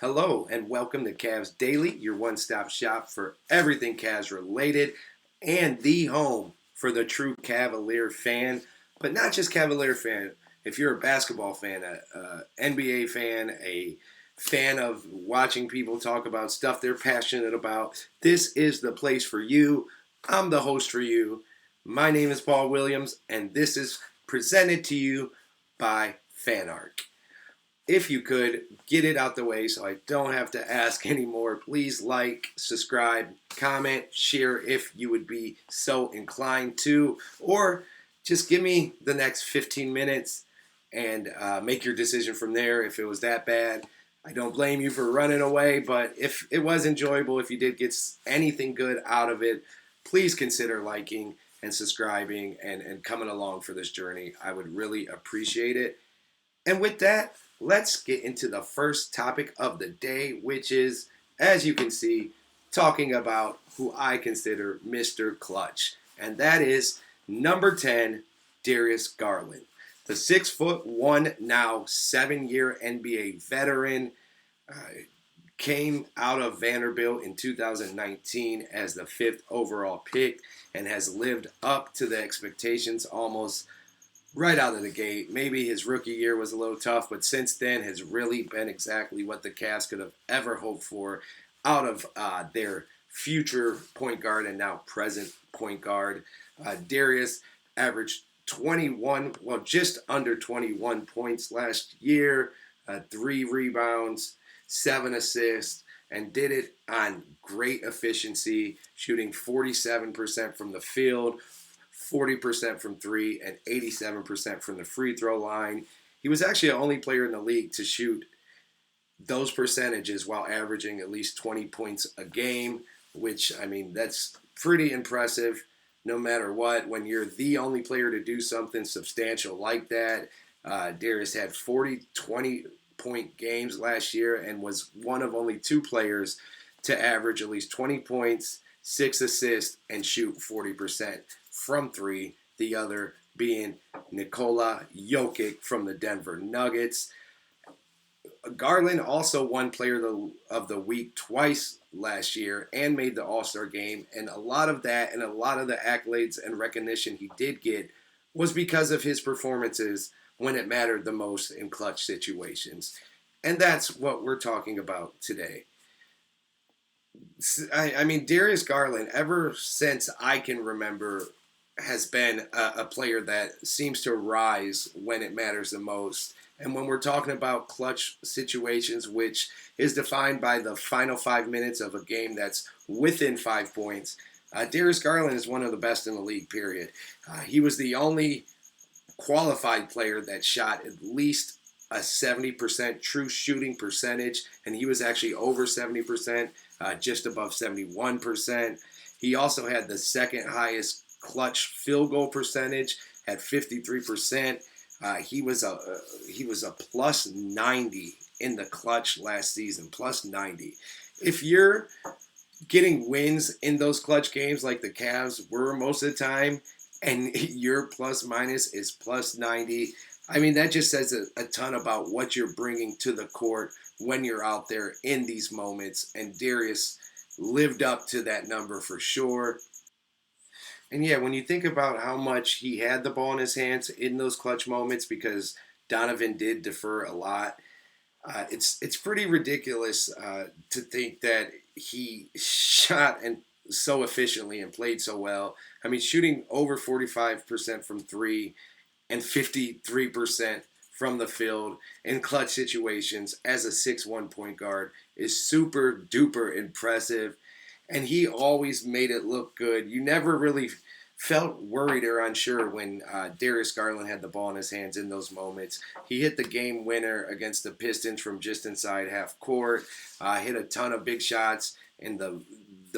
Hello and welcome to Cavs Daily, your one-stop shop for everything Cavs related and the home for the true Cavalier fan, but not just Cavalier fan. If you're a basketball fan, a NBA fan, a fan of watching people talk about stuff they're passionate about, this is the place for you. I'm the host for you. My name is Paul Williams, and this is presented to you by FanArc. If you could get it out the way so I don't have to ask anymore, please like, subscribe, comment, share if you would be so inclined to, or just give me the next 15 minutes and make your decision from there if it was that bad. I don't blame you for running away, but if it was enjoyable, if you did get anything good out of it, please consider liking and subscribing and coming along for this journey. I would really appreciate it. And with that, let's get into the first topic of the day, which is, as you can see, talking about who I consider Mr. Clutch. And that is number 10, Darius Garland. The 6'1", now 7-year NBA veteran, came out of Vanderbilt in 2019 as the 5th overall pick and has lived up to the expectations almost right out of the gate. Maybe his rookie year was a little tough, but since then has really been exactly what the Cavs could have ever hoped for out of their future point guard and now present point guard. Darius averaged 21, well, just under 21 points last year, 3 rebounds, 7 assists, and did it on great efficiency, shooting 47% from the field, 40% from 3, and 87% from the free throw line. He was actually the only player in the league to shoot those percentages while averaging at least 20 points a game, which, I mean, that's pretty impressive no matter what. When you're the only player to do something substantial like that, Darius had 40 20-point games last year and was one of only 2 players to average at least 20 points, 6 assists, and shoot 40% from 3, the other being Nikola Jokic from the Denver Nuggets. Garland also won Player of the Week twice last year and made the All-Star game, and a lot of that and a lot of the accolades and recognition he did get was because of his performances when it mattered the most in clutch situations. And that's what we're talking about today. I mean, Darius Garland, ever since I can remember, has been a player that seems to rise when it matters the most. And when we're talking about clutch situations, which is defined by the final 5 minutes of a game that's within 5 points, Darius Garland is one of the best in the league, period. He was the only qualified player that shot at least a 70% true shooting percentage, and he was actually over 70%, just above 71%. He also had the second highest clutch field goal percentage at 53%. He was a plus 90 in the clutch last season, plus 90. If you're getting wins in those clutch games like the Cavs were most of the time, and your plus minus is plus 90, I mean, that just says a ton about what you're bringing to the court when you're out there in these moments. And Darius lived up to that number for sure. And yeah, when you think about how much he had the ball in his hands in those clutch moments, because Donovan did defer a lot, it's pretty ridiculous to think that he shot and so efficiently and played so well. I mean, shooting over 45% from 3 and 53% from the field in clutch situations as a 6'1" point guard is super duper impressive. And he always made it look good. You never really felt worried or unsure when Darius Garland had the ball in his hands in those moments. He hit the game winner against the Pistons from just inside half court, hit a ton of big shots in the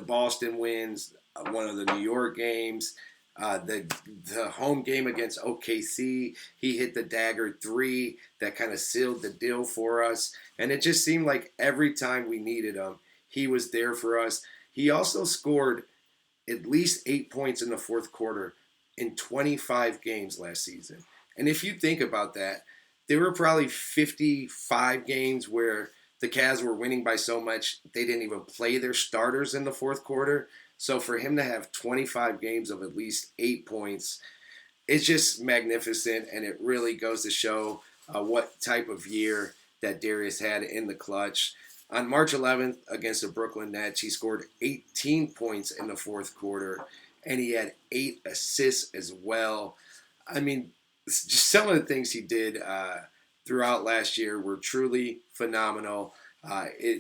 Boston wins, one of the New York games, the home game against OKC. He hit the dagger 3 that kind of sealed the deal for us. And it just seemed like every time we needed him, he was there for us. He also scored at least 8 points in the fourth quarter in 25 games last season. And if you think about that, there were probably 55 games where the Cavs were winning by so much, they didn't even play their starters in the fourth quarter. So for him to have 25 games of at least 8 points, it's just magnificent, and it really goes to show what type of year that Darius had in the clutch. On March 11th against the Brooklyn Nets, he scored 18 points in the fourth quarter, and he had 8 assists as well. I mean, just some of the things he did throughout last year were truly phenomenal.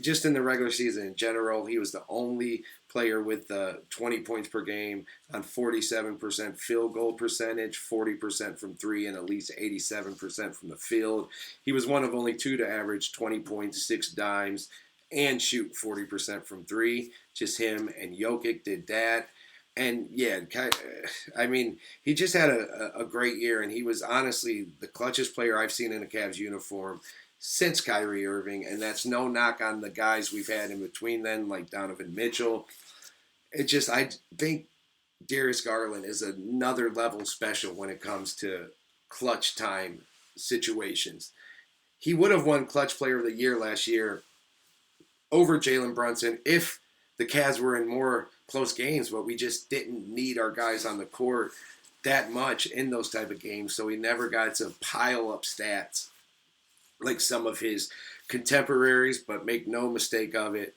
Just in the regular season in general, he was the only player with 20 points per game on 47% field goal percentage, 40% from three, and at least 87% from the field. He was one of only two to average 20 points, 6 dimes, and shoot 40% from three. Just him and Jokic did that. And yeah, I mean, he just had a great year, and he was honestly the clutchest player I've seen in a Cavs uniform since Kyrie Irving, and that's no knock on the guys we've had in between then, like Donovan Mitchell. I think Darius Garland is another level special when it comes to clutch time situations. He would have won Clutch Player of the Year last year over Jalen Brunson if the Cavs were in more close games, but we just didn't need our guys on the court that much in those type of games, so he never got to pile up stats like some of his contemporaries. But make no mistake of it,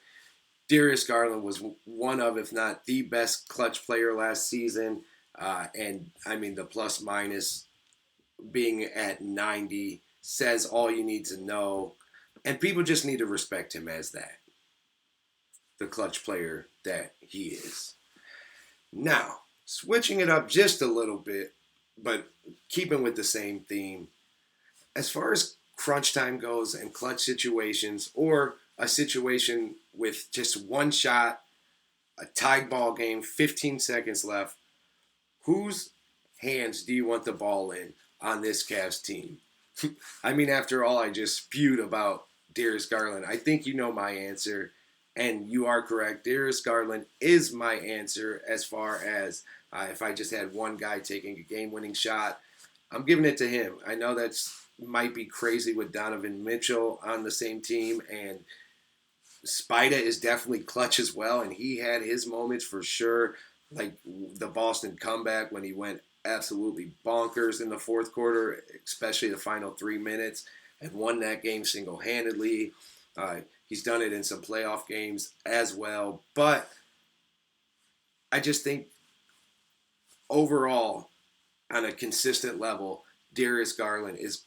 Darius Garland was one of, if not the best clutch player last season. And I mean, the plus minus being at 90 says all you need to know. And people just need to respect him as that, the clutch player that he is. Now, switching it up just a little bit, but keeping with the same theme, as far as crunch time goes and clutch situations, or a situation with just one shot, a tied ball game, 15 seconds left, whose hands do you want the ball in on this Cavs team? I mean, after all I just spewed about Darius Garland, I think you know my answer, and you are correct. Darius Garland is my answer as far as if I just had one guy taking a game-winning shot, I'm giving it to him. I know that's might be crazy with Donovan Mitchell on the same team, and Spida is definitely clutch as well, and he had his moments for sure, like the Boston comeback when he went absolutely bonkers in the fourth quarter, especially the final 3 minutes, and won that game single-handedly. He's done it in some playoff games as well, but I just think overall, on a consistent level, Darius Garland is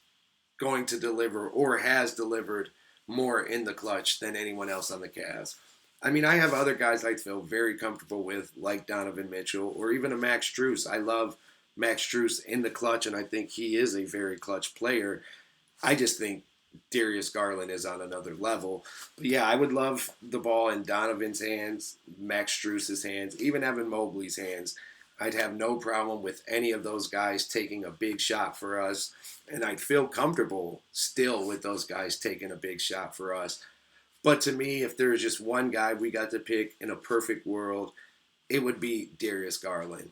going to deliver, or has delivered, more in the clutch than anyone else on the Cavs. I mean, I have other guys I feel very comfortable with, like Donovan Mitchell, or even a Max Strus. I love Max Strus in the clutch, and I think he is a very clutch player. I just think Darius Garland is on another level. But yeah, I would love the ball in Donovan's hands, Max Strus's hands, even Evan Mobley's hands. I'd have no problem with any of those guys taking a big shot for us, and I'd feel comfortable still with those guys taking a big shot for us. But to me, if there was just one guy we got to pick in a perfect world, it would be Darius Garland.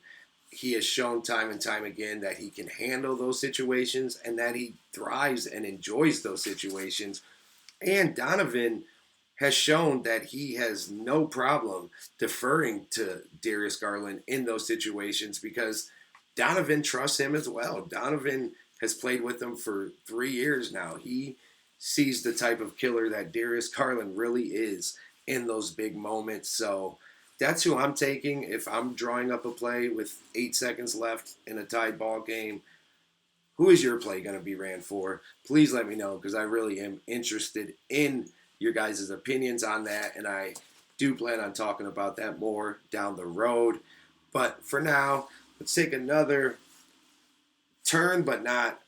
He has shown time and time again that he can handle those situations and that he thrives and enjoys those situations. And Donovan has shown that he has no problem deferring to Darius Garland in those situations because Donovan trusts him as well. Donovan has played with him for 3 years now. He sees the type of killer that Darius Garland really is in those big moments. So that's who I'm taking if I'm drawing up a play with 8 seconds left in a tied ball game. Who is your play going to be ran for? Please let me know because I really am interested in your guys' opinions on that, and I do plan on talking about that more down the road. But for now, let's take another turn, but not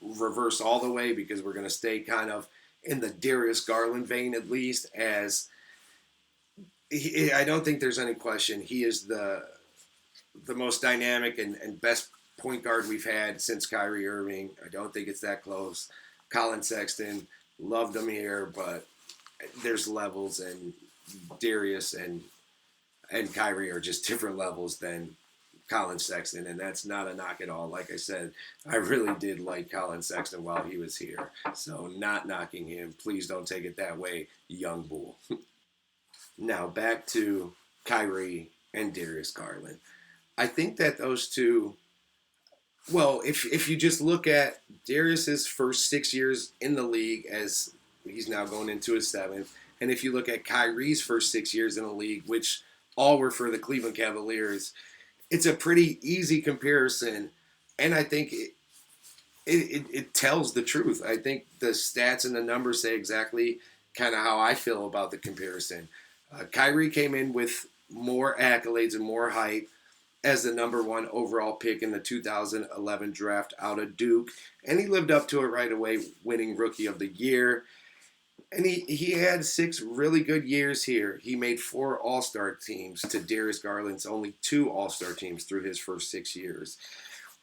reverse all the way because we're going to stay kind of in the Darius Garland vein at least, as I don't think there's any question he is the most dynamic and best point guard we've had since Kyrie Irving. I don't think it's that close. Colin Sexton, loved him here, but there's levels, and Darius and Kyrie are just different levels than Colin Sexton, and that's not a knock at all. Like I said, I really did like Colin Sexton while he was here. So not knocking him. Please don't take it that way, young bull. Now back to Kyrie and Darius Garland. I think that those two, well, if you just look at Darius's first 6 years in the league, as he's now going into his seventh, and if you look at Kyrie's first 6 years in the league, which all were for the Cleveland Cavaliers, it's a pretty easy comparison, and I think it tells the truth. I think the stats and the numbers say exactly kind of how I feel about the comparison. Kyrie came in with more accolades and more hype as the number one overall pick in the 2011 draft out of Duke, and he lived up to it right away, winning Rookie of the Year. And he had 6 really good years here. He made 4 All-Star teams to Darius Garland's only 2 All-Star teams through his first 6 years.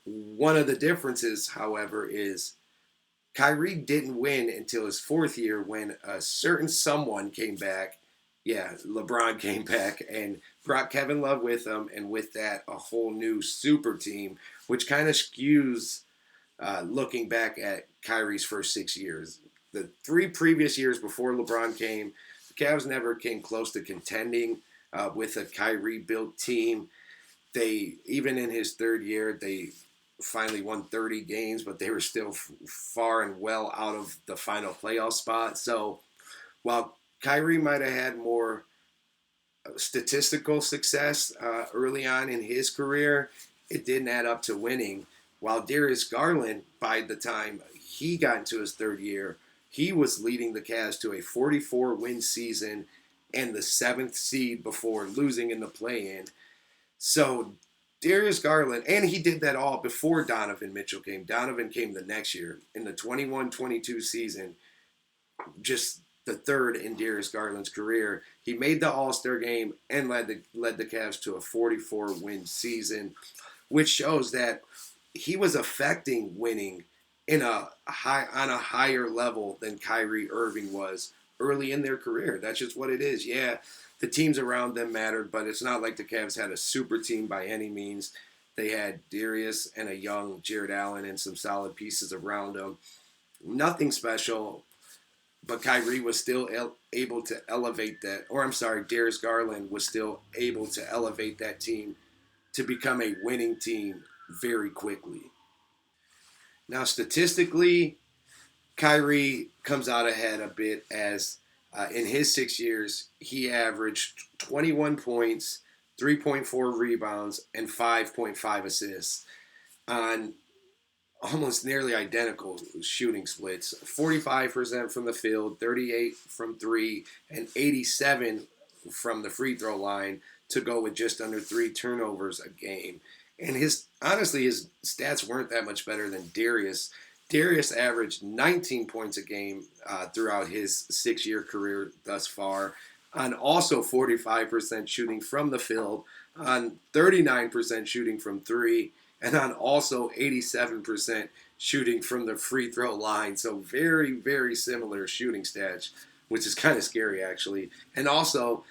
One of the differences, however, is Kyrie didn't win until his 4th year when a certain someone came back. Yeah, LeBron came back and brought Kevin Love with him, and with that, a whole new super team, which kind of skews looking back at Kyrie's first 6 years. The 3 previous years before LeBron came, the Cavs never came close to contending with a Kyrie-built team. They, even in his 3rd year, they finally won 30 games, but they were still far and well out of the final playoff spot. So while Kyrie might have had more statistical success early on in his career, it didn't add up to winning. While Darius Garland, by the time he got into his 3rd year, he was leading the Cavs to a 44-win season and the 7th seed before losing in the play-in. So Darius Garland, and he did that all before Donovan Mitchell came. Donovan came the next year in the 21-22 season, just the 3rd in Darius Garland's career. He made the All-Star game and led the Cavs to a 44-win season, which shows that he was affecting winning on a higher level than Kyrie Irving was early in their career. That's just what it is. Yeah, the teams around them mattered, but it's not like the Cavs had a super team by any means. They had Darius and a young Jared Allen and some solid pieces around them. Nothing special, but Kyrie was still able to elevate that. Or I'm sorry, Darius Garland was still able to elevate that team to become a winning team very quickly. Now, statistically, Kyrie comes out ahead a bit as in his 6 years, he averaged 21 points, 3.4 rebounds, and 5.5 assists on almost nearly identical shooting splits. 45% from the field, 38 from 3, and 87 from the free throw line to go with just under 3 turnovers a game. And his stats weren't that much better than Darius. Darius averaged 19 points a game throughout his 6-year career thus far, on also 45% shooting from the field, on 39% shooting from 3, and on also 87% shooting from the free throw line. So very, very similar shooting stats, which is kind of scary actually. And also,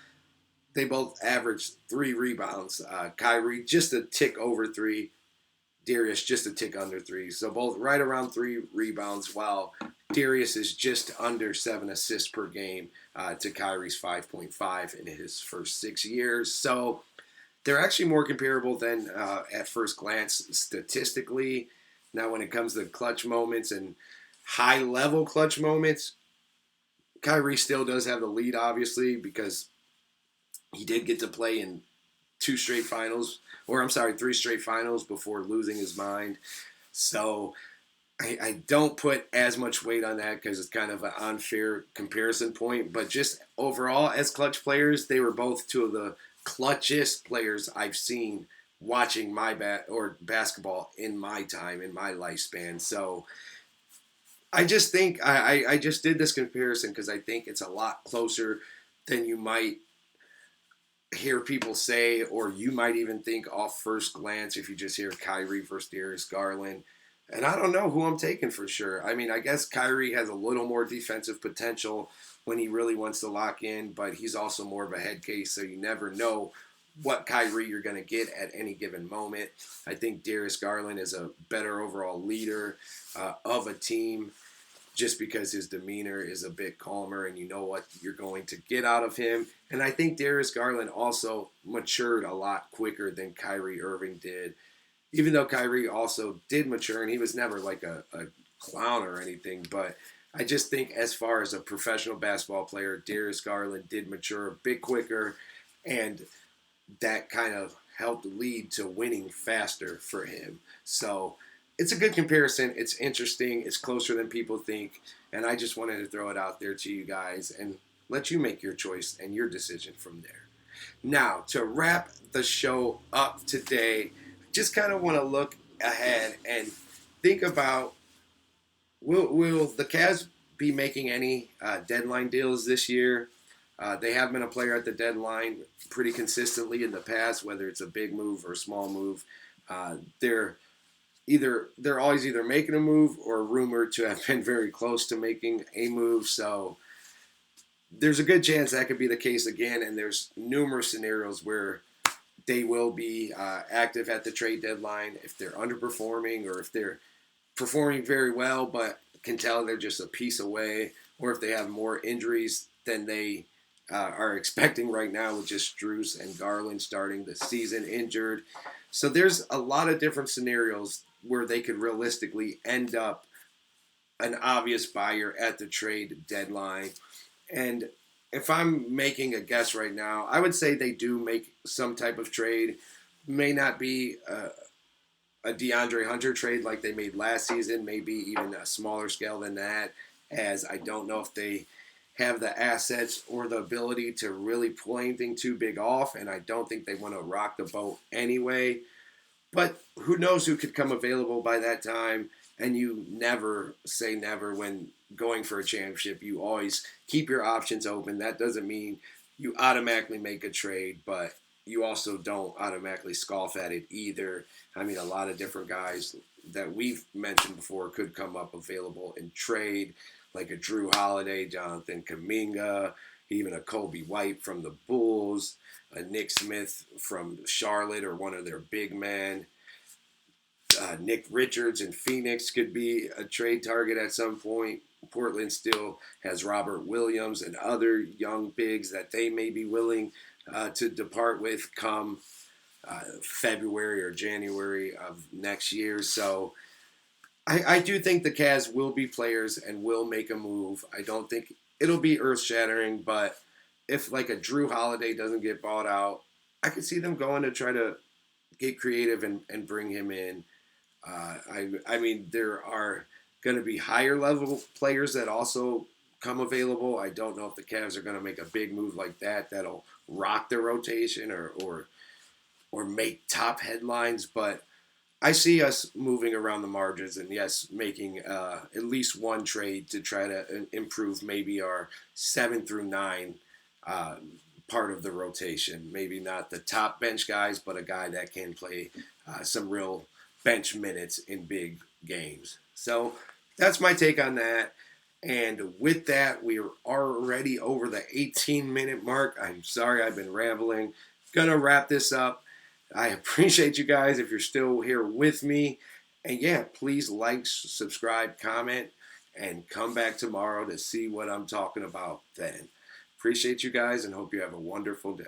they both averaged 3 rebounds. Kyrie just a tick over 3. Darius just a tick under 3. So both right around 3 rebounds, while Darius is just under 7 assists per game to Kyrie's 5.5 in his first 6 years. So they're actually more comparable than at first glance statistically. Now when it comes to clutch moments and high-level clutch moments, Kyrie still does have the lead, obviously, because he did get to play in 3 straight finals before losing his mind. So I don't put as much weight on that because it's kind of an unfair comparison point. But just overall, as clutch players, they were both 2 of the clutchest players I've seen watching basketball in my time, in my lifespan. So I just think I just did this comparison because I think it's a lot closer than you might hear people say, or you might even think off first glance if you just hear Kyrie versus Darius Garland. And I don't know who I'm taking for sure. I mean, I guess Kyrie has a little more defensive potential when he really wants to lock in, but he's also more of a head case, so you never know what Kyrie you're going to get at any given moment. I think Darius Garland is a better overall leader of a team just because his demeanor is a bit calmer and you know what you're going to get out of him. And I think Darius Garland also matured a lot quicker than Kyrie Irving did. Even though Kyrie also did mature and he was never like a clown or anything, but I just think as far as a professional basketball player, Darius Garland did mature a bit quicker, and that kind of helped lead to winning faster for him. So it's a good comparison. It's interesting. It's closer than people think. And I just wanted to throw it out there to you guys and let you make your choice and your decision from there. Now, to wrap the show up today, just kind of want to look ahead and think about will the Cavs be making any deadline deals this year? They have been a player at the deadline pretty consistently in the past, whether it's a big move or a small move. They're always either making a move or rumored to have been very close to making a move. So there's a good chance that could be the case again. And there's numerous scenarios where they will be active at the trade deadline if they're underperforming or if they're performing very well but can tell they're just a piece away, or if they have more injuries than they are expecting right now with just Strus and Garland starting the season injured. So there's a lot of different scenarios where they could realistically end up an obvious buyer at the trade deadline. And if I'm making a guess right now, I would say they do make some type of trade. May not be a DeAndre Hunter trade like they made last season, maybe even a smaller scale than that, as I don't know if they have the assets or the ability to really pull anything too big off, and I don't think they want to rock the boat anyway. But who knows who could come available by that time, and you never say never when going for a championship. You always keep your options open. That doesn't mean you automatically make a trade, but you also don't automatically scoff at it either. I mean, a lot of different guys that we've mentioned before could come up available in trade, like a Drew Holiday, Jonathan Kuminga, even a Kobe White from the Bulls, a Nick Smith from Charlotte or one of their big men. Nick Richards in Phoenix could be a trade target at some point. Portland still has Robert Williams and other young bigs that they may be willing to depart with come February or January of next year. So I do think the Cavs will be players and will make a move. I don't think it'll be earth-shattering, but if like a Drew Holiday doesn't get bought out, I could see them going to try to get creative and bring him in. I mean, there are going to be higher level players that also come available. I don't know if the Cavs are going to make a big move like that that'll rock their rotation or make top headlines, but I see us moving around the margins and, yes, making at least one trade to try to improve maybe our 7 through 9 part of the rotation. Maybe not the top bench guys, but a guy that can play some real bench minutes in big games. So that's my take on that. And with that, we are already over the 18-minute mark. I'm sorry I've been rambling. Gonna wrap this up. I appreciate you guys if you're still here with me. And yeah, please like, subscribe, comment, and come back tomorrow to see what I'm talking about then. Appreciate you guys and hope you have a wonderful day.